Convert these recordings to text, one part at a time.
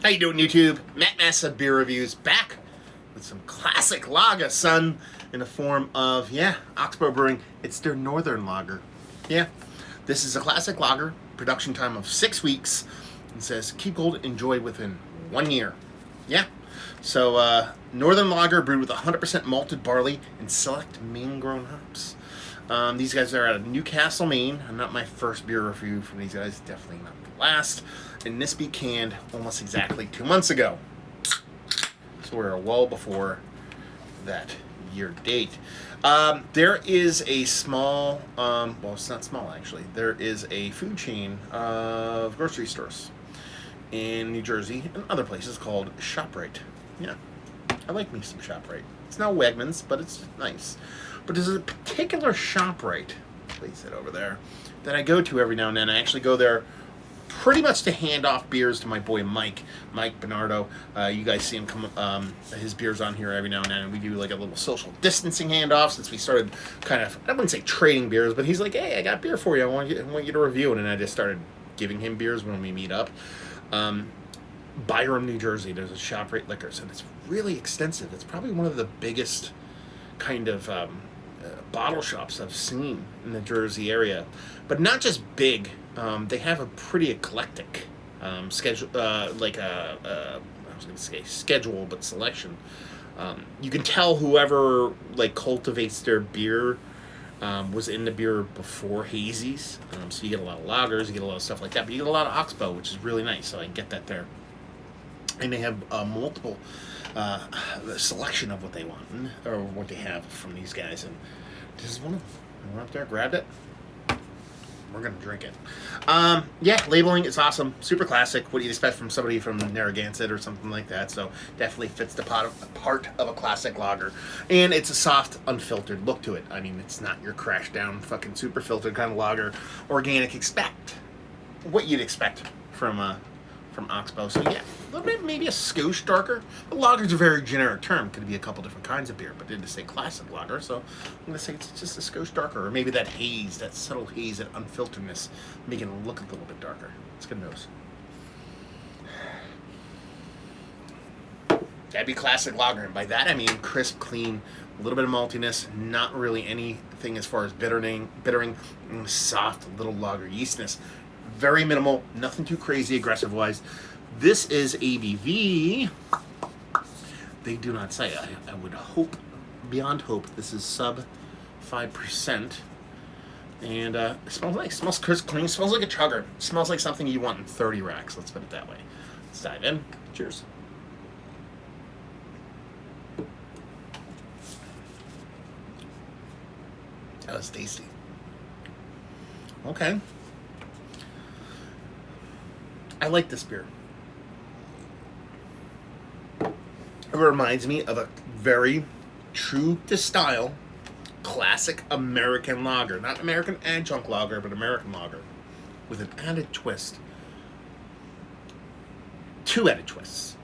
How you doing, YouTube? Matt Massa Beer Reviews back with some classic lager, son, in the form of, Oxbow Brewing. It's their Northern Lager. Yeah, this is a classic lager, production time of 6 weeks. It says, keep cold, enjoy within 1 year. Yeah, so Northern Lager brewed with 100% malted barley and select Maine-grown hops. These guys are out of Newcastle, Maine. Not my first beer review from these guys, definitely not the last. And this be canned almost exactly 2 months ago. So we're well before that year date. There is a small, well, it's not small actually. There is a food chain of grocery stores in New Jersey and other places called ShopRite. Yeah, I like me some ShopRite. It's not Wegmans, but it's nice. But there's a particular ShopRite, place it over there, that I go to every now and then. I actually go there pretty much to hand off beers to my boy Mike Bernardo. You guys see him come, his beers on here every now and then, and we do like a little social distancing handoff since we started kind of, I wouldn't say trading beers, but he's like, hey, I got beer for you. I want you to review it. And I just started giving him beers when we meet up. Byram, New Jersey, there's a ShopRite Liquors, and it's really extensive. It's probably one of the biggest kind of bottle shops I've seen in the Jersey area, but not just big. They have a pretty eclectic schedule, I was going to say schedule, but selection. You can tell whoever like cultivates their beer was in the beer before hazies. So you get a lot of lagers, you get a lot of stuff like that, but you get a lot of Oxbow, which is really nice. So I get that there, and they have multiple selection of what they want or what they have from these guys, and this is one of them. I went up there, grabbed it. We're gonna drink it. Labeling is awesome, super classic. What do you expect from somebody from Narragansett or something like that? So definitely fits the part of a classic lager, and it's a soft, unfiltered look to it. I mean, it's not your crash down, fucking super filtered kind of lager. Organic, expect what you'd expect from Oxbow. So yeah, a little bit, maybe a skosh darker. But lager's a very generic term. Could be a couple different kinds of beer, but they just say classic lager, so I'm gonna say it's just a skosh darker, or maybe that haze, that subtle haze, that unfilteredness, making it look a little bit darker. It's good nose. That'd be classic lager, and by that I mean crisp, clean, a little bit of maltiness, not really anything as far as bittering, and soft little lager yeastiness. Very minimal, nothing too crazy aggressive wise. This is ABV. They do not say. I would hope, beyond hope, this is sub 5%. And it smells nice. Smells crisp, clean. Smells like a chugger. Smells like something you want in 30 racks. Let's put it that way. Let's dive in. Cheers. That was tasty. Okay. I like this beer. It reminds me of a very true to style, classic American lager. Not American adjunct lager, but American lager. With an added twist. 2 added twists.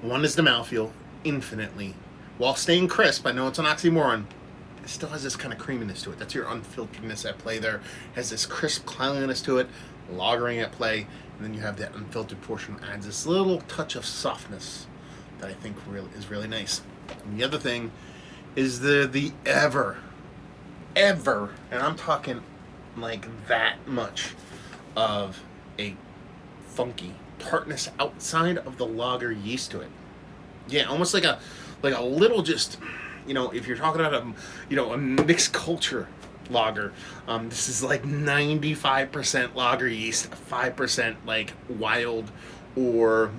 One is the mouthfeel, infinitely. While staying crisp, I know it's an oxymoron, it still has this kind of creaminess to it. That's your unfilteredness at play there. It has this crisp cleanliness to it, lagering at play, and then you have that unfiltered portion that adds this little touch of softness that I think is really nice. And the other thing is the ever, and I'm talking like that much of a funky tartness outside of the lager yeast to it. Yeah, almost like a little just, if you're talking about a mixed culture lager, this is like 95% lager yeast, 5% like wild or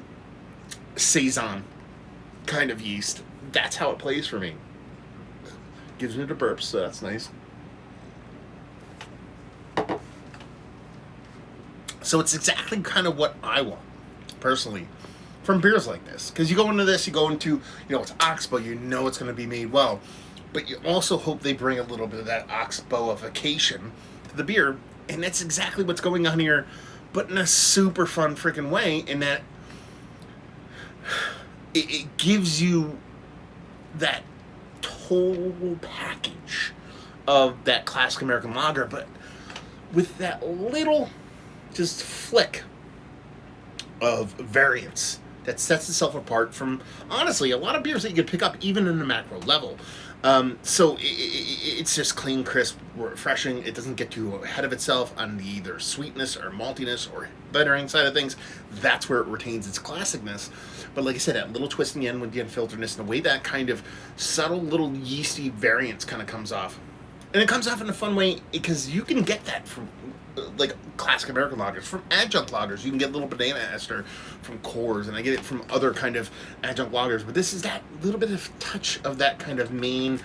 saison kind of yeast. That's how it plays for me. Gives me the burps, so that's nice. So it's exactly kind of what I want, personally, from beers like this. Because you go into this, it's Oxbow, it's going to be made well. But you also hope they bring a little bit of that Oxbowification to the beer. And that's exactly what's going on here, but in a super fun freaking way, in that it gives you that total package of that classic American lager, but with that little just flick of variance that sets itself apart from, honestly, a lot of beers that you could pick up even in the macro level. So it's just clean, crisp, refreshing. It doesn't get too ahead of itself on the either sweetness or maltiness or bittering side of things. That's where it retains its classicness. But like I said, that little twist in the end with the unfilteredness and the way that kind of subtle little yeasty variance kind of comes off. And it comes off in a fun way because you can get that from like classic American lagers, from adjunct lagers. You can get a little banana ester from Coors, and I get it from other kind of adjunct lagers. But this is that little bit of touch of that kind of main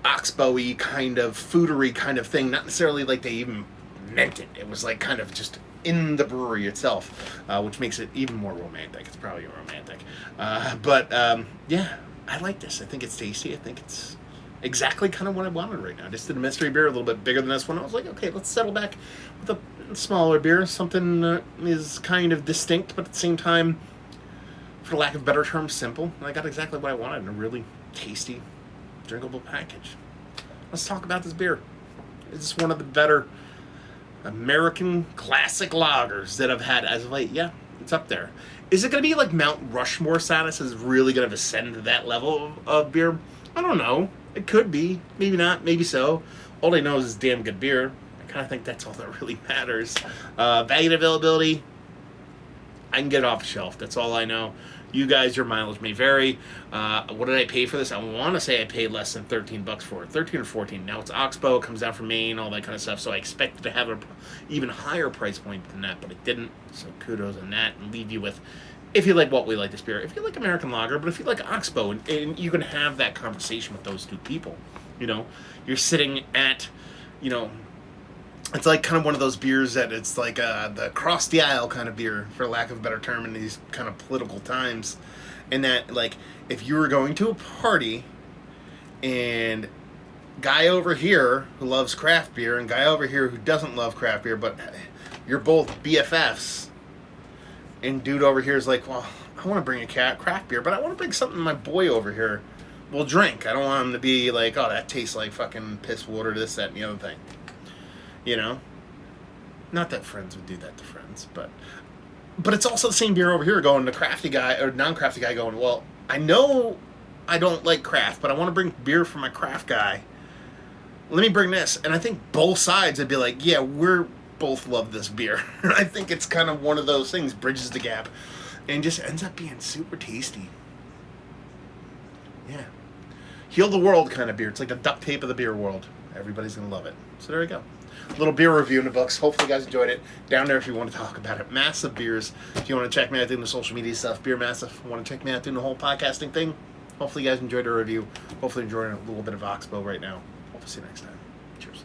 Oxbow-y kind of foodery kind of thing. Not necessarily like they even meant it. It was like kind of just in the brewery itself, which makes it even more romantic. It's probably romantic. Yeah, I like this. I think it's tasty. I think it's exactly kind of what I wanted right now. I just did a mystery beer a little bit bigger than this one. I was like, okay, let's settle back with a smaller beer. Something that is kind of distinct, but at the same time, for lack of a better term, simple. And I got exactly what I wanted in a really tasty, drinkable package. Let's talk about this beer. It's one of the better American classic lagers that I've had as of late. Yeah, it's up there. Is it going to be like Mount Rushmore status? Is really going to ascend to that level of beer? I don't know. It could be. Maybe not. Maybe so. All I know is it's damn good beer. I kind of think that's all that really matters. Value and availability, I can get it off the shelf. That's all I know. You guys, your mileage may vary. What did I pay for this? I want to say I paid less than $13 for it. 13 or 14. Now it's Oxbow. It comes down from Maine, all that kind of stuff. So I expected to have an even higher price point than that, but it didn't. So kudos on that. And leave you with, if you like what we like this beer, if you like American lager, but if you like Oxbow, and you can have that conversation with those two people. You know, you're sitting at, you know, it's like kind of one of those beers that it's like the cross the aisle kind of beer, for lack of a better term, in these kind of political times. And that, like, if you were going to a party and guy over here who loves craft beer and guy over here who doesn't love craft beer, but you're both BFFs, and dude over here is like, well, I want to bring a craft beer, but I want to bring something my boy over here will drink. I don't want him to be like, oh, that tastes like fucking piss water, this, that, and the other thing. You know? Not that friends would do that to friends, but it's also the same beer over here going to crafty guy, or non-crafty guy going, well, I know I don't like craft, but I want to bring beer for my craft guy. Let me bring this. And I think both sides would be like, yeah, we're both love this beer. I think it's kind of one of those things, bridges the gap, and just ends up being super tasty. Yeah. Heal the world kind of beer. It's like the duct tape of the beer world. Everybody's going to love it. So there we go. Little beer review in the books. Hopefully you guys enjoyed it. Down there if you want to talk about it. Massive Beers. If you want to check me out doing the social media stuff, Beer Massive. Want to check me out doing the whole podcasting thing. Hopefully you guys enjoyed the review. Hopefully enjoying a little bit of Oxbow right now. Hope to see you next time. Cheers.